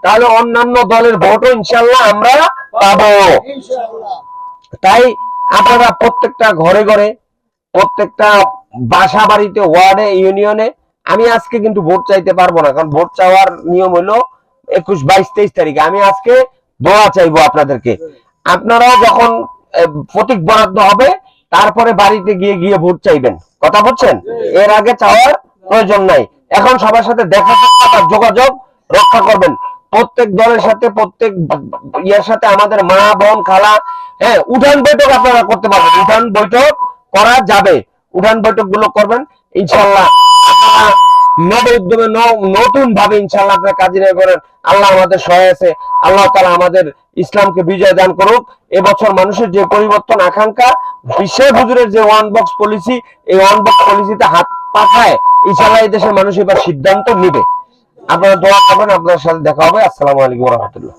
তাহলে অন্যান্য দলের ভোটও ইনশাল্লাহ আমরা পাবো। তাই আপনারা প্রত্যেকটা ঘরে ঘরে, প্রত্যেকটা বাসা বাড়িতে, ওয়ার্ডে, ইউনিয়নে, আমি আজকে কিন্তু ভোট চাইতে পারবো না, কারণ ভোট চাওয়ার নিয়ম হলো 21, 22, 23 তারিখে। আমি আজকে দোয়া চাইবো আপনাদেরকে। আপনারা যখন প্রতীক বরাদ্দ হবে তারপরে বাড়িতে গিয়ে গিয়ে ভোট চাইবেন, কথা বলছেন? এর আগে চাওয়ার প্রয়োজন নাই। এখন সবার সাথে দেখা সাক্ষাৎ যোগাযোগ রক্ষা করবেন, প্রত্যেক দলের সাথে, প্রত্যেক ইয়ার সাথে, আমাদের মা বোন খালা, হ্যাঁ, উঠান বৈঠক আপনারা করতে পারবেন, উঠান বৈঠক করা যাবে, উঠান বৈঠক গুলো করবেন ইনশাল্লাহ। আপনারা নব উদ্যমে নতুন ভাবে ইনশাল্লাহ আপনারা কাজে নিয়ে করেন। আল্লাহ আমাদের সহায় আছে, আল্লাহ তাআলা আমাদের ইসলামকে বিজয় দান করুক। এবছর মানুষের যে পরিবর্তন আকাঙ্ক্ষা, বিশ্বের হুজুরের যে ওয়ান বক্স পলিসি, এই ওয়ান বক্স পলিসিতে হাত পাঠায় ইনশাল্লাহ এই দেশের মানুষ এবার সিদ্ধান্ত নিবে। আপনারা দোয়া করবেন, আপনার সাথে দেখা হবে। আসসালামু আলাইকুম ওয়া রাহমাতুল্লাহ।